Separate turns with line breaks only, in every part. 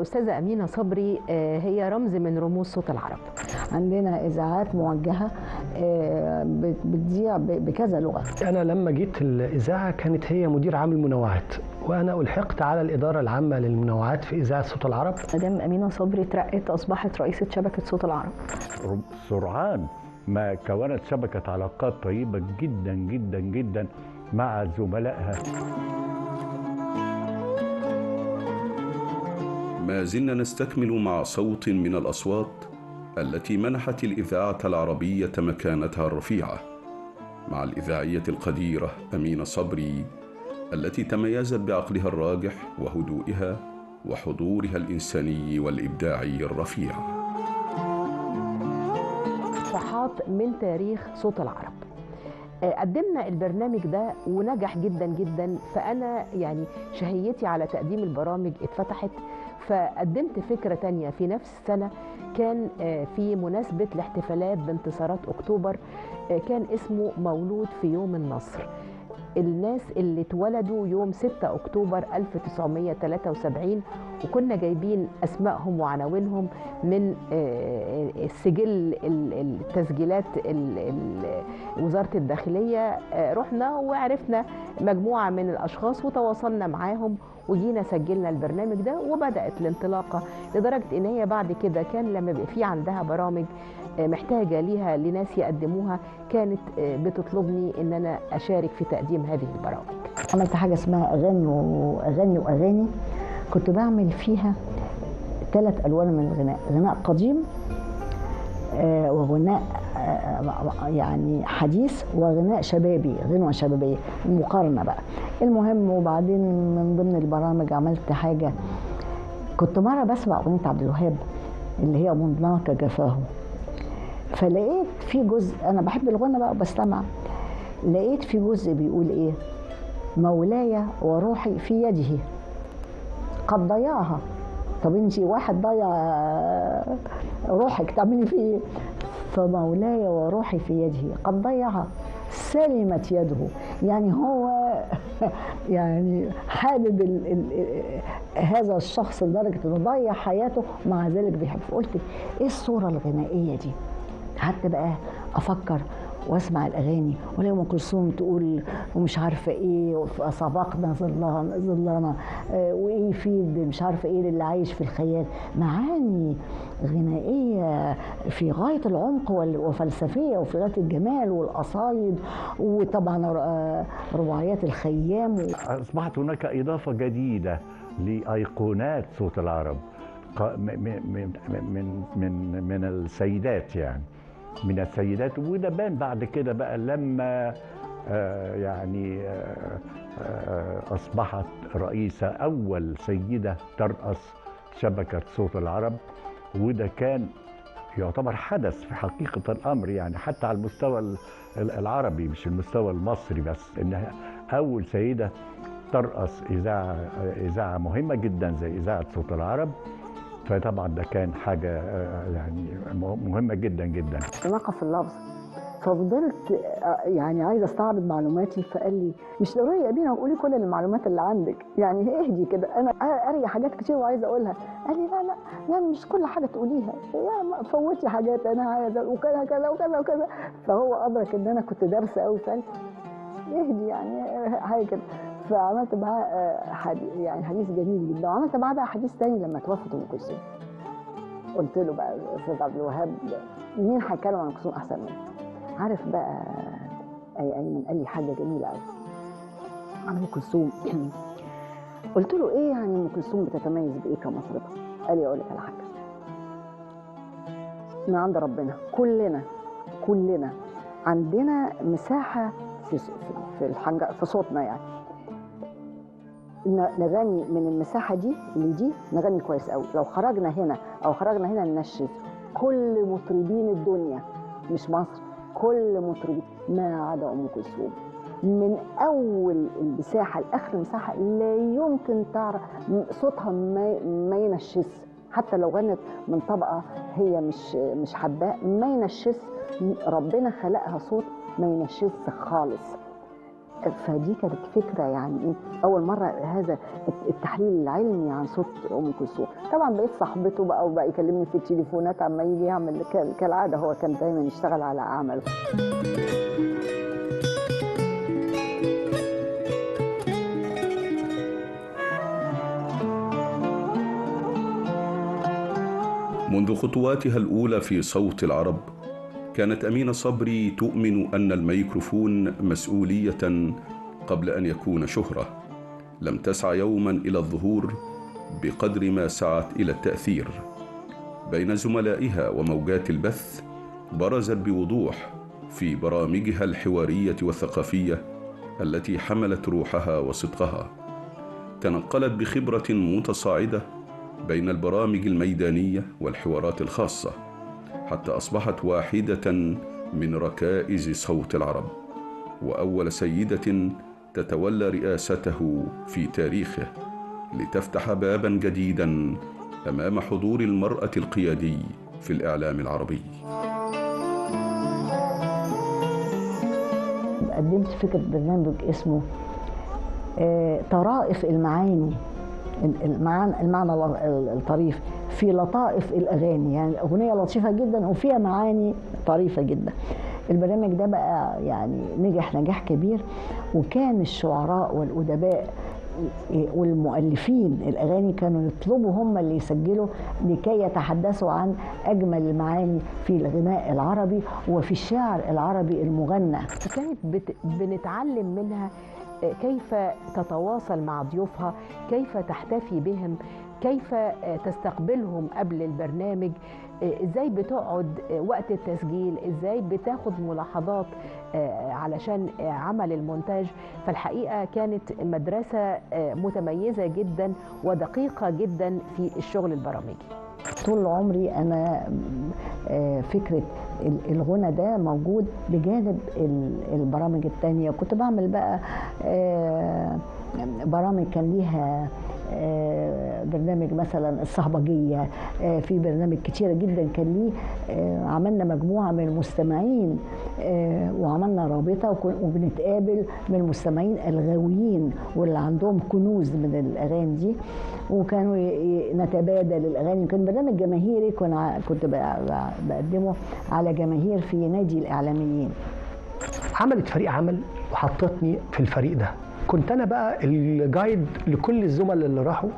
الأستاذة أمينة صبري هي رمز من رموز صوت العرب.
عندنا إذاعات موجهة بتذيع بكذا لغة.
أنا لما جيت الإذاعة كانت هي مدير عام المنوعات، وأنا ألحقت على الإدارة العامة للمنوعات في إذاعة صوت العرب.
مدام أمينة صبري ترقت أصبحت رئيسة شبكة صوت العرب.
سرعان ما كونت شبكة علاقات طيبة جدا جدا جدا مع زملائها.
ما زلنا نستكمل مع صوت من الأصوات التي منحت الإذاعة العربية مكانتها الرفيعة، مع الإذاعية القديرة أمينة صبري التي تميزت بعقلها الراجح وهدوئها وحضورها الإنساني والإبداعي الرفيع.
صفحات من تاريخ صوت العرب. قدمنا البرنامج ده ونجح جدا جدا، فأنا يعني شهيتي على تقديم البرامج اتفتحت، فقدمت فكرة تانية في نفس السنة. كان في مناسبة الاحتفالات بانتصارات أكتوبر، كان اسمه مولود في يوم النصر. الناس اللي اتولدوا يوم 6 أكتوبر 1973، وكنا جايبين أسمائهم وعناوينهم من السجل التسجيلات وزارة الداخلية. رحنا وعرفنا مجموعة من الأشخاص وتواصلنا معاهم وجينا سجلنا البرنامج ده، وبدأت الانطلاقة لدرجة إن هي بعد كده كان لما بيبقى في عندها برامج محتاجة ليها لناس يقدموها كانت بتطلبني إن أنا أشارك في تقديم هذه البرامج.
عملت حاجة اسمها أغاني وأغاني، كنت بعمل فيها 3 ألوان من الغناء: غناء قديم وغناء يعني حديث وغناء شبابي، غنوة شبابية مقارنة بقى. المهم وبعدين من ضمن البرامج عملت حاجة، كنت مرة بسمع أغنية عبد الوهاب اللي هي مناك جفاه، فلقيت في جزء، أنا بحب الغنى بقى وبستمع، لقيت في جزء بيقول إيه: مولاي وروحي في يده قد ضيعها. طب انتي واحد ضيع روحك تعملي فيه ايه؟ فمولاي وروحي في يده قد ضيعها سلمت يده. يعني هو يعني حابب هذا الشخص لدرجة انه ضيع حياته مع ذلك بيحبه. قلت ايه الصورة الغنائية دي؟ قعدت بقى افكر واسمع الاغاني، ولا ام كلثوم تقول ومش عارفه ايه سبقنا ظلنا وايه يفيد مش عارفه ايه للي عايش في الخيال. معاني غنائيه في غايه العمق وفلسفيه وفي غايه الجمال والقصايد، وطبعا رباعيات الخيام.
اصبحت هناك اضافه جديده لايقونات صوت العرب من السيدات، يعني من السيدات. وده بان بعد كده بقى لما أصبحت رئيسة أول سيدة ترأس شبكة صوت العرب، وده كان يعتبر حدث في حقيقة الأمر، يعني حتى على المستوى العربي مش المستوى المصري بس، إنها أول سيدة ترأس إذاعة مهمة جدا زي إذاعة صوت العرب. فطبعا ده كان حاجة يعني مهمة جدا جدا.
نقص في اللفظ، ففضلت يعني عايزه استعرض معلوماتي، فقال لي مش ضروري يا أمينة وقولي كل المعلومات اللي عندك، يعني اهدي كده، انا قاريه حاجات كتير وعايزه اقولها. قال لي لا يعني مش كل حاجه تقوليها، يعني فوتي حاجات انا عايزه وكذا كذا وكذا وكذا. فهو ادرك ان انا كنت دارسه قوي، فقال اهدي يعني حاجه كده. فعملت معاه يعني حديث جميل جدا، وعملت معاه بقى حديث تاني لما توفت ام كلثوم. قلت له بقى الاستاذ عبد الوهاب مين هيتكلم عن ام كلثوم احسن مني؟ عارف بقى ايمن قال لي حاجه جميله قوي عن ام كلثوم. قلت له ايه يعني ام كلثوم بتتميز بايه كمطربه؟ قال لي اقول لك على حاجه، من عند ربنا كلنا عندنا مساحه في صوتنا، يعني نغني من المساحه دي دي نغني كويس قوي. لو خرجنا هنا او خرجنا هنا ننشز. كل مطربين الدنيا مش مصر، كل مطربين ما عدا ام كلثوم، من اول المساحه لاخر المساحه لا يمكن تعرف صوتها ما ينشز. حتى لو غنت من طبقه هي مش حباه ما ينشز. ربنا خلقها صوت ما ينشز خالص. فدي كانت فكره يعني ايه، اول مره هذا التحليل العلمي عن صوت ام كلثوم. طبعا بقيت صاحبته بقى، وبقى يكلمني في التليفونات عما يجي يعمل كالعاده، هو كان دايما يشتغل على اعماله.
منذ خطواتها الأولى في صوت العرب كانت أمينة صبري تؤمن أن الميكروفون مسؤولية قبل أن يكون شهرة. لم تسعى يوما إلى الظهور بقدر ما سعت إلى التأثير. بين زملائها وموجات البث برزت بوضوح في برامجها الحوارية والثقافية التي حملت روحها وصدقها. تنقلت بخبرة متصاعدة بين البرامج الميدانية والحوارات الخاصة حتى أصبحت واحدة من ركائز صوت العرب، وأول سيدة تتولى رئاسته في تاريخه، لتفتح بابا جديدا أمام حضور المرأة القيادي في الإعلام العربي.
قدمت فكرة برنامج اسمه طرائف المعاني، المعنى الطريف في لطائف الأغاني، يعني أغنية لطيفة جدا وفيها معاني طريفة جدا. البرنامج ده بقى يعني نجح نجاح كبير، وكان الشعراء والأدباء والمؤلفين الأغاني كانوا يطلبوا هم اللي يسجلوا لكي يتحدثوا عن أجمل المعاني في الغناء العربي وفي الشعر العربي المغنى.
فكانت بنتعلم منها كيف تتواصل مع ضيوفها، كيف تحتفي بهم، كيف تستقبلهم قبل البرنامج، ازاي بتقعد وقت التسجيل، ازاي بتاخد ملاحظات علشان عمل المونتاج. فالحقيقة كانت مدرسة متميزة جدا ودقيقة جدا في الشغل البرامجي.
طول عمري أنا فكرة الغنى ده موجود بجانب البرامج التانية. كنت بعمل بقى برامج كان ليها برنامج مثلا الصهبجية، في برنامج كتيرة جدا كان ليه. عملنا مجموعة من المستمعين وعملنا رابطة وبنتقابل من المستمعين الغاويين واللي عندهم كنوز من الأغاني دي، وكانوا نتبادل الأغاني. كان برنامج جماهيري كنت بقدمه على جماهير في نادي الإعلاميين.
عملت فريق عمل وحطتني في الفريق ده. كنت انا بقى الجايد لكل الزملاء اللي راحوا،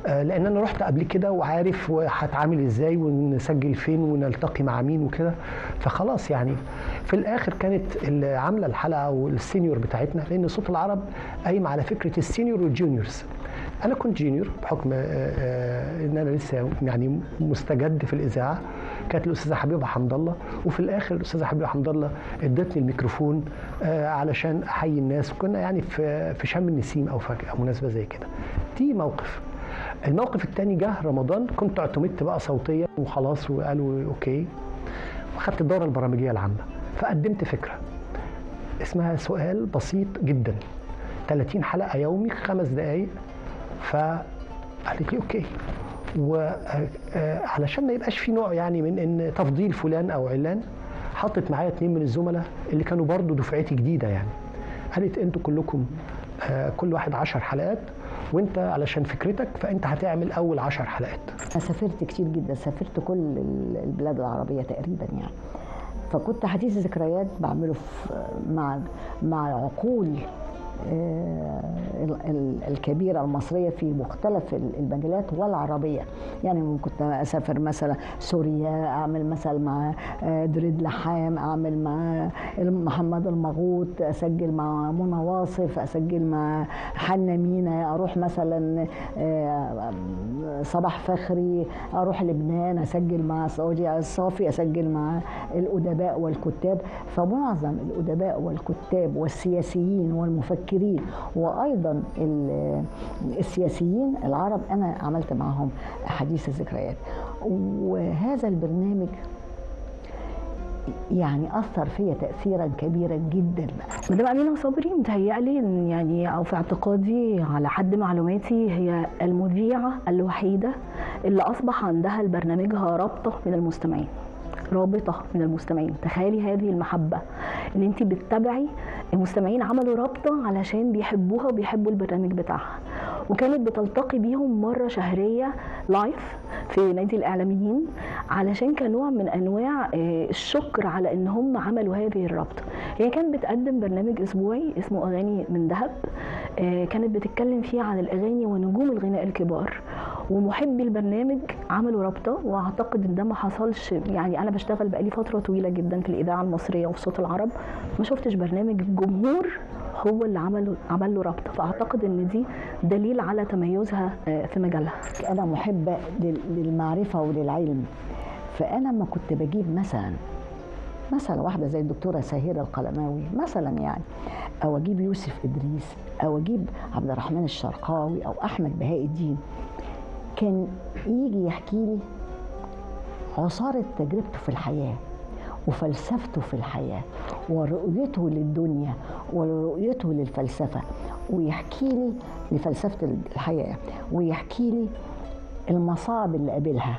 لان انا رحت قبل كده وعارف هتعامل ازاي ونسجل فين ونلتقي مع مين وكده. فخلاص يعني في الاخر كانت اللي عامله الحلقه والسينيور بتاعتنا، لان صوت العرب قايم على فكره السينيور والجونيورز. انا كنت جونيور بحكم ان انا لسه يعني مستجد في الاذاعه. كانت الاستاذه حبيبه حمد الله، وفي الاخر الاستاذه حبيبه حمد الله ادتني الميكروفون علشان احيي الناس. كنا يعني في شم النسيم او فجأة مناسبه زي كده. دي موقف. الموقف الثاني جه رمضان، كنت اعتمدت بقى صوتيا وخلاص وقالوا اوكي، واخدت الدوره البرامجيه العامه. فقدمت فكره اسمها سؤال بسيط جدا، 30 حلقه يومي 5 دقائق. فقالت لي اوكي، وعلشان ما يبقاش في نوع يعني من ان تفضيل فلان او علان، حطت معايا 2 من الزملاء اللي كانوا برضو دفعتي جديده يعني. قالت انتوا كلكم كل واحد 10 حلقات، وانت علشان فكرتك فانت هتعمل اول 10 حلقات.
انا سافرت كتير جدا، سافرت كل البلاد العربيه تقريبا يعني. فكنت حديث ذكريات بعمله مع عقول الكبيرة المصرية في مختلف المجالات والعربية. يعني كنت أسافر مثلا سوريا، أعمل مثلا مع دريد لحام، أعمل مع محمد المغوط، أسجل مع منى واصف، أسجل مع حنا مينا، أروح مثلا صباح فخري، أروح لبنان أسجل مع سعودي الصافي، أسجل مع الأدباء والكتاب. فمعظم الأدباء والكتاب والسياسيين والمفكرين وأيضا السياسيين العرب أنا عملت معهم حديث الذكريات. وهذا البرنامج يعني أثر فيا تأثيرا كبيرا جدا.
مدام أمينة صبري متهيألي يعني أو في اعتقادي على حد معلوماتي هي المذيعة الوحيدة اللي أصبح عندها لبرنامجها رابطة من المستمعين. رابطه من المستمعين. تخيلي هذه المحبه، ان انت بتتابعي المستمعين عملوا رابطه علشان بيحبوها وبيحبوا البرنامج بتاعها، وكانت بتلتقي بيهم مره شهريه لايف في نادي الاعلاميين علشان كنوع من انواع الشكر على ان هم عملوا هذه الرابطه. هي كانت بتقدم برنامج اسبوعي اسمه اغاني من ذهب، كانت بتتكلم فيه عن الاغاني ونجوم الغناء الكبار، ومحبي البرنامج عملوا رابطه. واعتقد ان ده ما حصلش، يعني انا بشتغل بقالي فتره طويله جدا في الاذاعه المصريه وفي صوت العرب، ما شفتش برنامج الجمهور هو اللي عمل له رابطه. فاعتقد ان دي دليل على تميزها في مجالها.
انا محبه للمعرفه وللعلم، فانا لما كنت بجيب مثلا واحده زي الدكتوره سهيره القلماوي مثلا يعني، او اجيب يوسف ادريس، او اجيب عبد الرحمن الشرقاوي او احمد بهاء الدين، كان يجي يحكي لي عصاره تجربته في الحياه وفلسفته في الحياه ورؤيته للدنيا ورؤيته للفلسفه، ويحكي لي لفلسفه الحياه، ويحكي لي المصاعب اللي قابلها،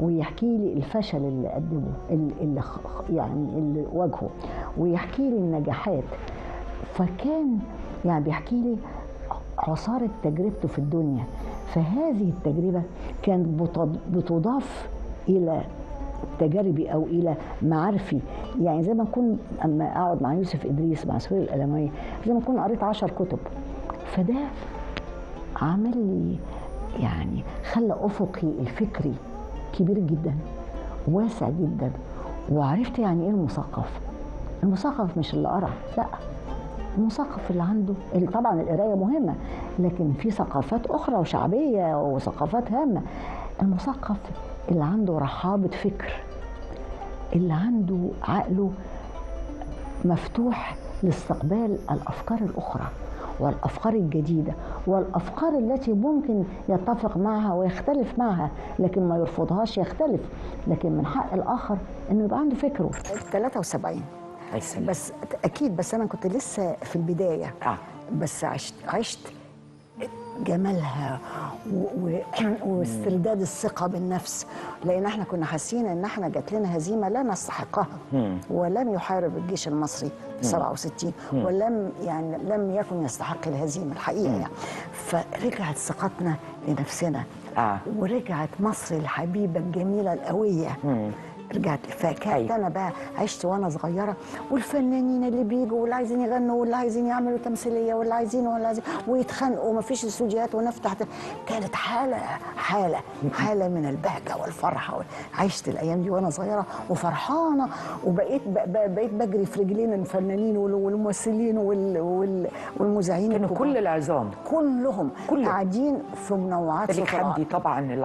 ويحكي لي الفشل اللي قدمه اللي واجهه، ويحكي لي النجاحات. فكان يعني بيحكي لي عصارة تجربته في الدنيا. فهذه التجربة كانت بتضاف إلى تجاربي أو إلى معارفي. يعني زي ما أكون أما أقعد مع يوسف إدريس مع سهير القلماوي، زي ما أكون قريت 10 كتب. فده عمل لي يعني خلى أفقي الفكري كبير جدا، واسع جدا، وعرفت يعني ايه المثقف. المثقف مش اللي قرا، لا، المثقف اللي عنده طبعا القرايه مهمه، لكن في ثقافات اخرى وشعبيه وثقافات هامه. المثقف اللي عنده رحابه فكر، اللي عنده عقله مفتوح لاستقبال الافكار الاخرى والافكار الجديده والافكار التي ممكن يتفق معها ويختلف معها، لكن ما يرفضهاش، يختلف، لكن من حق الاخر انه يبقى عنده فكره. 73 بس اكيد، بس انا كنت لسه في البدايه. بس عشت جمالها واسترداد الثقه بالنفس، لان احنا كنا حاسين ان احنا جات لنا هزيمه لا نستحقها، ولم يحارب الجيش المصري في 67 ولم لم يكن يستحق الهزيمه الحقيقه يعني. فرجعت ثقتنا لنفسنا، ورجعت مصر الحبيبه الجميله القويه، رجعت. فكانت انا بقى عشت وانا صغيره، والفنانين اللي بيجوا واللي عايزين يغنوا واللي عايزين يعملوا تمثيليه واللي عايزين ويتخانقوا وما فيش استوديوهات ونفتح. كانت حاله من البهجه والفرحه. عشت الايام دي وانا صغيره وفرحانه، وبقيت بجري في رجلين الفنانين والممثلين والمذيعين.
كانوا كل العظام
كلهم قاعدين في منوعات
صوت حمدي طبعا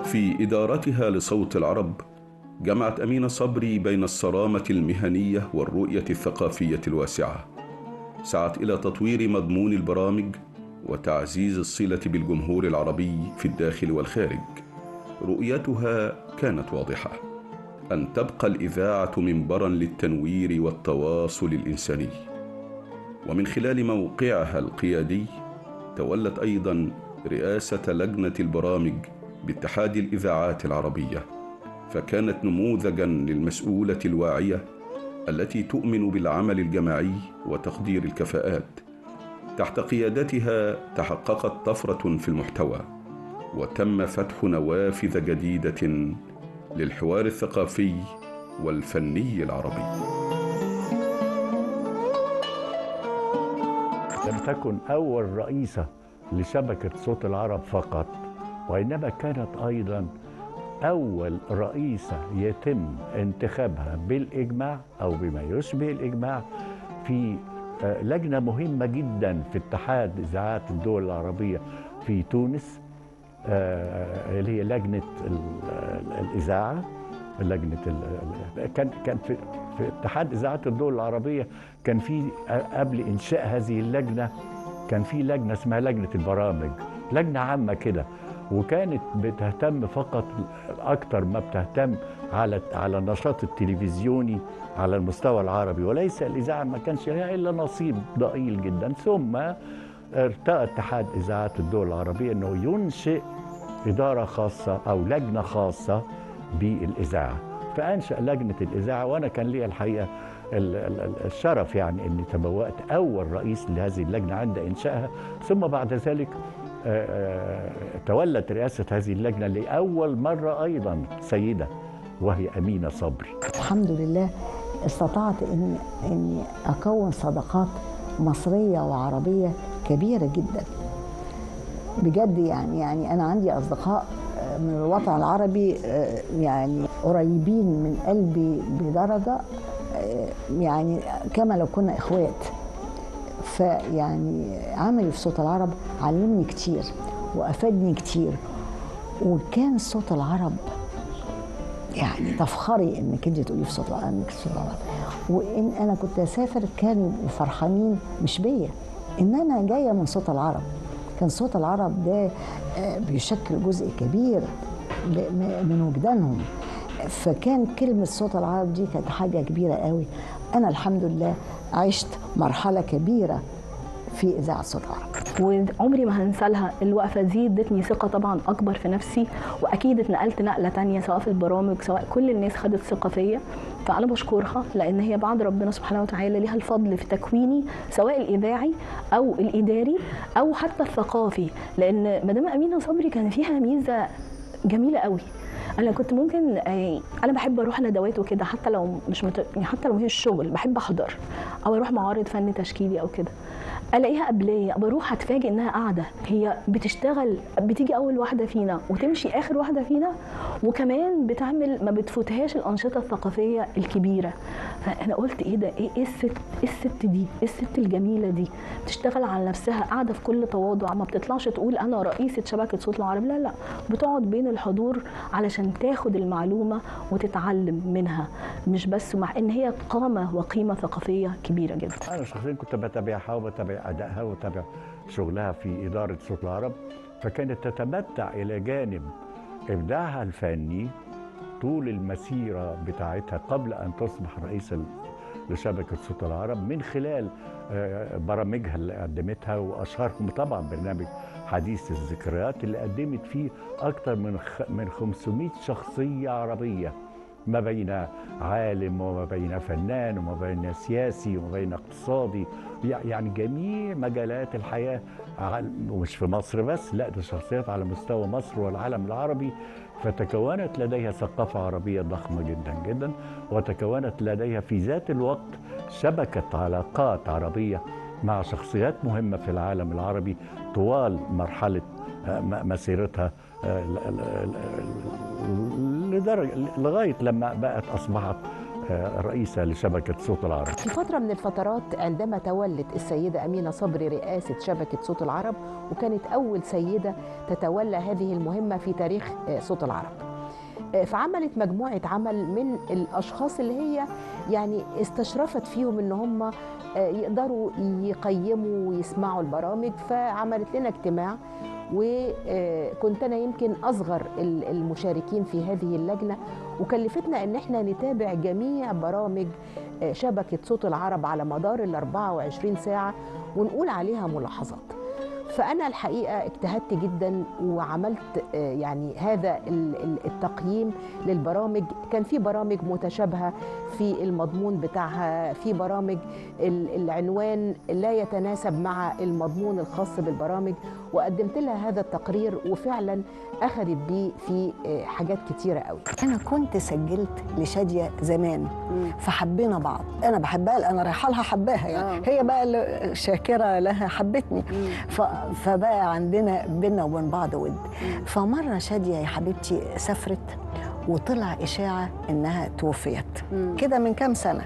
في إدارتها لصوت العرب جمعت أمينة صبري بين الصرامة المهنية والرؤية الثقافية الواسعة. سعت إلى تطوير مضمون البرامج وتعزيز الصلة بالجمهور العربي في الداخل والخارج. رؤيتها كانت واضحة: أن تبقى الإذاعة منبراً للتنوير والتواصل الإنساني. ومن خلال موقعها القيادي تولت أيضاً رئاسة لجنة البرامج باتحاد الإذاعات العربية، فكانت نموذجاً للمسؤولة الواعية التي تؤمن بالعمل الجماعي وتقدير الكفاءات. تحت قيادتها تحققت طفرة في المحتوى، وتم فتح نوافذ جديدة للحوار الثقافي والفني العربي.
لم تكن أول رئيسة لشبكة صوت العرب فقط، وإنما كانت أيضا أول رئيسة يتم انتخابها بالإجماع أو بما يشبه الإجماع في لجنة مهمة جدا في اتحاد إذاعات الدول العربية في تونس، اللي هي لجنة الإذاعة. كان في اتحاد إذاعات الدول العربية كان في قبل إنشاء هذه اللجنة كان في لجنة اسمها لجنة البرامج، لجنة عامة كده، وكانت بتهتم فقط أكتر ما بتهتم على النشاط التلفزيوني على المستوى العربي، وليس الإذاعة ما كانش لها إلا نصيب ضئيل جدا. ثم ارتأى اتحاد إذاعات الدول العربية أنه ينشئ إدارة خاصة أو لجنة خاصة بالإذاعة، فأنشأ لجنة الإذاعة، وأنا كان لي الحقيقة الشرف يعني أني تبوأت أول رئيس لهذه اللجنة عند إنشائها. ثم بعد ذلك تولت رئاسة هذه اللجنة لأول مرة أيضا سيدة، وهي أمينة صبري.
الحمد لله استطعت إني أكون صداقات مصرية وعربية كبيرة جدا بجد. يعني أنا عندي أصدقاء من الوطن العربي يعني قريبين من قلبي بدرجة يعني كما لو كنا إخوات. فيعني عملي في صوت العرب علمني كتير وأفادني كتير، وكان صوت العرب يعني تفخري انك انت تقولي في صوت العرب. وان انا كنت اسافر كانوا يبقوا فرحانين مش بيا ان انا جايه من صوت العرب. كان صوت العرب ده بيشكل جزء كبير من وجدانهم، فكان كلمه صوت العرب دي كانت حاجه كبيره قوي. انا الحمد لله عشت مرحله كبيره في اذاعه صوت العرب،
وعمري ما هنسى لها. الوقفه دي ادتني ثقه طبعا اكبر في نفسي، واكيد اتنقلت نقله تانية سواء في البرامج سواء كل الناس خدت ثقه فيا. فانا بشكرها لان هي بعد ربنا سبحانه وتعالى ليها الفضل في تكويني سواء الاذاعي او الاداري او حتى الثقافي. لان مدام امينه صبري كان فيها ميزه جميله قوي. انا كنت ممكن انا بحب اروح ندوات وكده، حتى لو مش حتى لو هي الشغل بحب احضر او اروح معارض فن تشكيلي او كده، الاقيها قبليه بروح اتفاجئ انها قاعده هي بتشتغل، بتيجي اول واحده فينا وتمشي اخر واحده فينا، وكمان بتعمل ما بتفوتهاش الانشطه الثقافيه الكبيره. فانا قلت ايه ده، ايه الست دي، ايه الست الجميله دي بتشتغل على نفسها، قاعده في كل تواضع، ما بتطلعش تقول انا رئيسه شبكه صوت العرب، لا بتقعد بين الحضور علشان تاخد المعلومه وتتعلم منها، مش بس مع ان هي قامه وقيمه ثقافيه كبيره جدا.
انا شخصيا كنت بتابعها وبتابع ادائها وبتابع شغلها في اداره صوت العرب، فكانت تتمتع الى جانب ابداعها الفني طول المسيره بتاعتها قبل ان تصبح رئيسه لشبكه صوت العرب من خلال برامجها اللي قدمتها، واشهرهم طبعا برنامج حديث الذكريات اللي قدمت فيه اكثر من 500 شخصيه عربيه، ما بين عالم وما بين فنان وما بين سياسي وما بين اقتصادي، يعني جميع مجالات الحياة، ومش في مصر بس، لا ده شخصيات على مستوى مصر والعالم العربي. فتكونت لديها ثقافة عربية ضخمة جدا جدا، وتكونت لديها في ذات الوقت شبكة علاقات عربية مع شخصيات مهمة في العالم العربي طوال مرحلة مسيرتها لغاية لما أصبحت رئيسة لشبكة صوت العرب.
في فترة من الفترات عندما تولت السيدة أمينة صبري رئاسة شبكة صوت العرب، وكانت أول سيدة تتولى هذه المهمة في تاريخ صوت العرب، فعملت مجموعة عمل من الأشخاص اللي هي يعني استشرفت فيهم إن هم يقدروا يقيموا ويسمعوا البرامج. فعملت لنا اجتماع، وكنت أنا يمكن أصغر المشاركين في هذه اللجنة، وكلفتنا أن احنا نتابع جميع برامج شبكة صوت العرب على مدار 24 ساعة ونقول عليها ملاحظات. فأنا الحقيقة اجتهدت جدا وعملت يعني هذا التقييم للبرامج. كان في برامج متشابهة في المضمون بتاعها، في برامج العنوان لا يتناسب مع المضمون الخاص بالبرامج، وقدمت لها هذا التقرير وفعلا أخذت بيه في حاجات كتيرة قوي.
أنا كنت سجلت لشادية زمان فحبينا بعض، أنا بحبها، أنا رايحة لها حباها يعني هي بقى اللي شاكرة لها حبتني، فبقى عندنا بينا وبين بعض ود. فمرة شادية يا حبيبتي سافرت وطلع إشاعة إنها توفيت كده من كام سنة،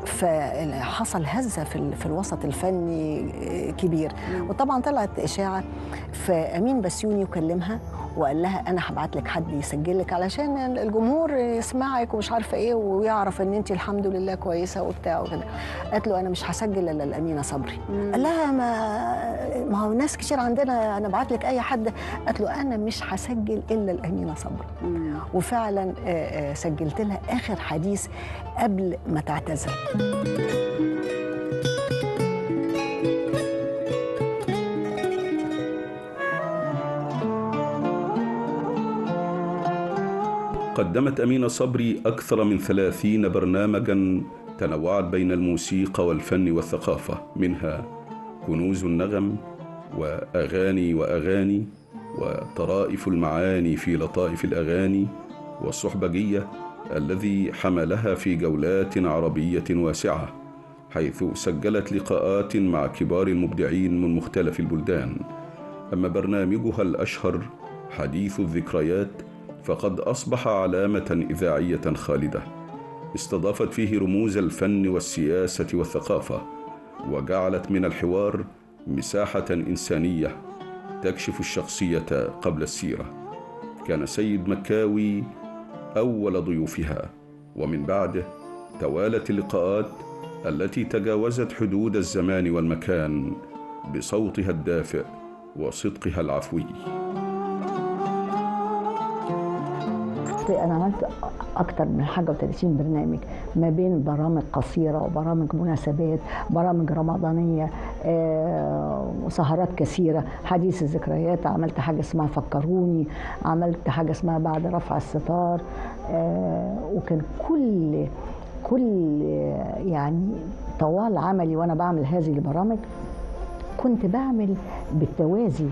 فحصل هزه في الوسط الفني كبير. وطبعا طلعت اشاعه، فامين بسيوني يكلمها وقال لها انا هبعت لك حد يسجل لك علشان الجمهور يسمعك ومش عارفه ايه ويعرف ان انت الحمد لله كويسه وبتاع وكده. قالت له انا مش هسجل الا الامينه صبري. قال لها ما هو ناس كتير عندنا، انا ابعت لك اي حد. قالت له انا مش هسجل الا الامينه صبري. وفعلا سجلت لها اخر حديث قبل ما تعتزل.
قدمت أمينة صبري أكثر من 30 برنامجاً تنوعت بين الموسيقى والفن والثقافة، منها كنوز النغم وأغاني وأغاني وطرائف المعاني في لطائف الأغاني والصحبجية الذي حملها في جولات عربية واسعة، حيث سجلت لقاءات مع كبار المبدعين من مختلف البلدان. أما برنامجها الأشهر حديث الذكريات فقد أصبح علامة إذاعية خالدة، استضافت فيه رموز الفن والسياسة والثقافة، وجعلت من الحوار مساحة إنسانية تكشف الشخصية قبل السيرة. كان سيد مكاوي أول ضيوفها، ومن بعده توالت اللقاءات التي تجاوزت حدود الزمان والمكان بصوتها الدافئ وصدقها العفوي.
أنا عملت أكتر من حاجة و30 برنامج، ما بين برامج قصيرة وبرامج مناسبات، برامج رمضانية، وسهرات كثيرة، حديث الذكريات، عملت حاجة اسمها فكروني، عملت حاجة اسمها بعد رفع الستار. وكان كل يعني طوال عملي وأنا بعمل هذه البرامج كنت بعمل بالتوازي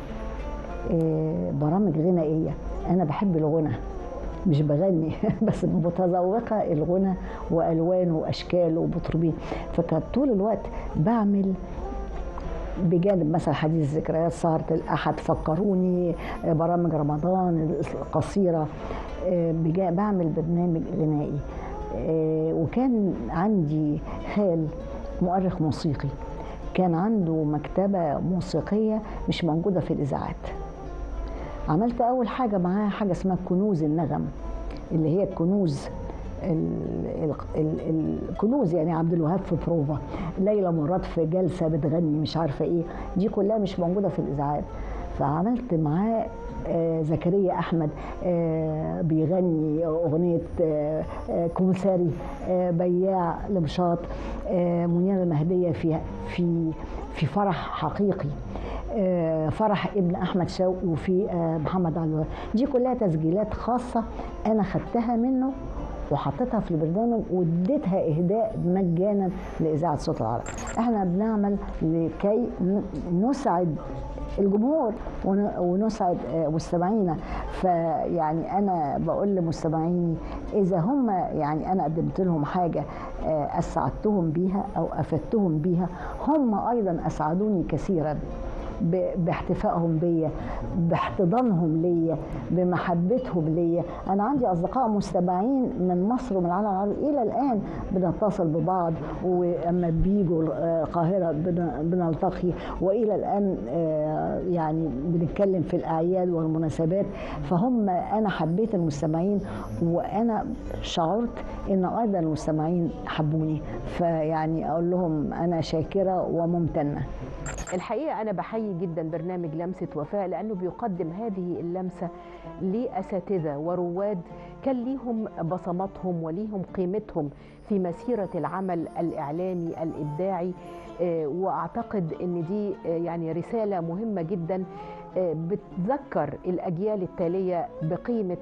برامج غنائية. أنا بحب الغنى، مش بغني بس متذوقة الغنى وألوانه وأشكاله ومطربين، فكانت طول الوقت بعمل بجانب مثلا حديث الذكريات، سهرة الأحد، فكروني، برامج رمضان القصيرة، بعمل برنامج غنائي. وكان عندي خال مؤرخ موسيقي كان عنده مكتبة موسيقية مش موجودة في الإذاعات. عملت أول حاجة معاه حاجة اسمها كنوز النغم، اللي هي الكنوز الكنوز يعني عبد الوهاب في بروفا، ليلى مراد في جلسة بتغني مش عارفة إيه، دي كلها مش موجودة في الإذاعات. فعملت معاه زكريا أحمد بيغني أغنية كومساري، بياع لمشاط، منيرة المهدية في فرح حقيقي، فرح ابن احمد شوقي، وفي محمد علوان. دي كلها تسجيلات خاصه انا خدتها منه وحطيتها في البرنامج واديتها اهداء مجانا لاذاعه صوت العرب. احنا بنعمل لكي نسعد الجمهور ونسعد مستمعينا. فيعني انا بقول لمستمعيني اذا هم يعني انا قدمت لهم حاجه اسعدتهم بيها او افدتهم بيها، هم ايضا اسعدوني كثيرا باحتفائهم بيا، باحتضانهم ليا، بمحبتهم ليا. انا عندي اصدقاء مستمعين من مصر ومن العالم العربي الى الان بنتصل ببعض، واما بيجوا القاهره بنلتقي، والى الان يعني بنتكلم في الاعياد والمناسبات. فهم انا حبيت المستمعين، وانا شعرت ان ايضا المستمعين حبوني، فيعني اقول لهم انا شاكره وممتنه.
الحقيقة أنا بحيي جدا برنامج لمسة وفاء، لأنه بيقدم هذه اللمسة لأساتذة ورواد كان ليهم بصماتهم وليهم قيمتهم في مسيرة العمل الإعلامي الإبداعي. وأعتقد أن دي يعني رسالة مهمة جدا بتذكر الأجيال التالية بقيمة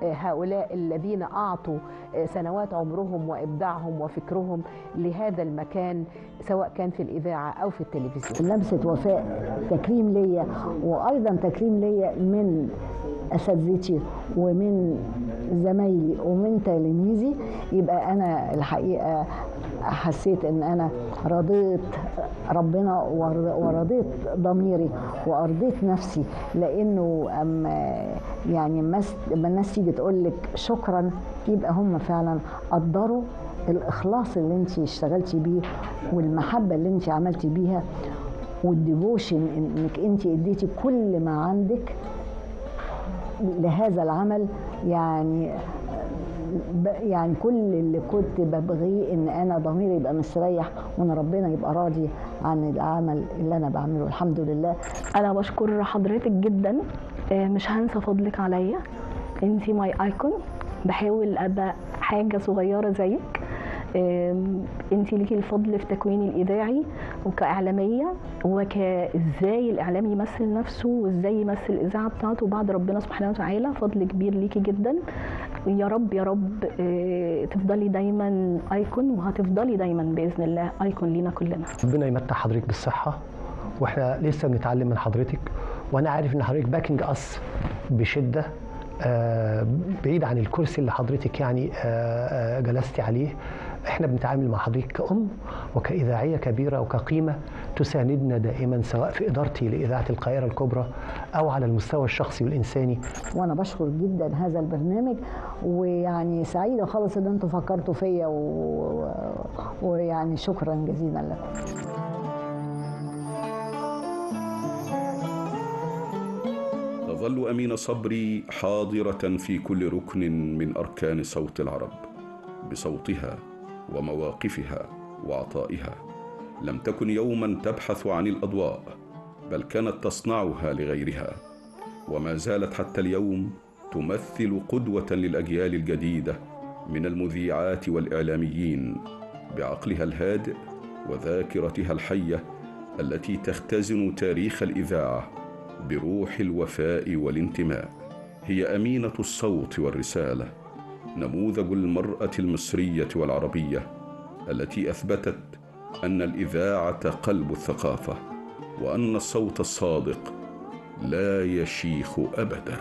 هؤلاء الذين أعطوا سنوات عمرهم وإبداعهم وفكرهم لهذا المكان، سواء كان في الإذاعة أو في التلفزيون.
لمسة وفاء تكريم ليا، وأيضا تكريم ليا من أساتذتي ومن زمايلي ومن تلاميذي. يبقى أنا الحقيقة حسيت ان انا رضيت ربنا ورضيت ضميري وارضيت نفسي، لانه اما يعني لما الناس تيجي تقول لك شكرا يبقى هم فعلا قدروا الاخلاص اللي انت اشتغلتي بيه والمحبه اللي انت عملتي بيها والديفوشن انك انت اديتي كل ما عندك لهذا العمل، يعني كل اللي كنت ببغيه ان انا ضميري يبقى مستريح وان ربنا يبقى راضي عن العمل اللي انا بعمله. الحمد لله.
انا بشكر حضرتك جدا، مش هنسى فضلك عليا، انتي ماي ايكون، بحاول ابقى حاجه صغيره زيك. انتي ليكي الفضل في تكويني الاذاعي وكاعلاميه، وكازاي الاعلامي يمثل نفسه وازاي يمثل الاذاعه بتاعته بعد ربنا سبحانه وتعالى. فضل كبير ليكي جدا. يا رب يا رب تفضلي دايما ايكون، وهتفضلي دايما باذن الله ايكون لينا كلنا.
ربنا يمتع حضرتك بالصحه، واحنا لسه بنتعلم من حضرتك، وانا عارف ان حضرتك باكينج اس بشده، بعيد عن الكرسي اللي حضرتك يعني جلستي عليه. احنا بنتعامل مع حضرتك كأم وكإذاعية كبيرة وكقيمة تساندنا دائما، سواء في إدارتي لإذاعة القاهرة الكبرى أو على المستوى الشخصي والإنساني.
وانا بشكر جدا هذا البرنامج، ويعني سعيدة خالص ان انتم فكرتوا فيا ويعني شكرا جزيلا لكم.
تظل أمينة صبري حاضرة في كل ركن من أركان صوت العرب، بصوتها ومواقفها وعطائها. لم تكن يوما تبحث عن الأضواء، بل كانت تصنعها لغيرها، وما زالت حتى اليوم تمثل قدوة للأجيال الجديدة من المذيعات والإعلاميين، بعقلها الهادئ وذاكرتها الحية التي تختزن تاريخ الإذاعة بروح الوفاء والانتماء. هي أمينة الصوت والرسالة، نموذج المرأة المصرية والعربية التي أثبتت أن الإذاعة قلب الثقافة، وأن الصوت الصادق لا يشيخ أبداً.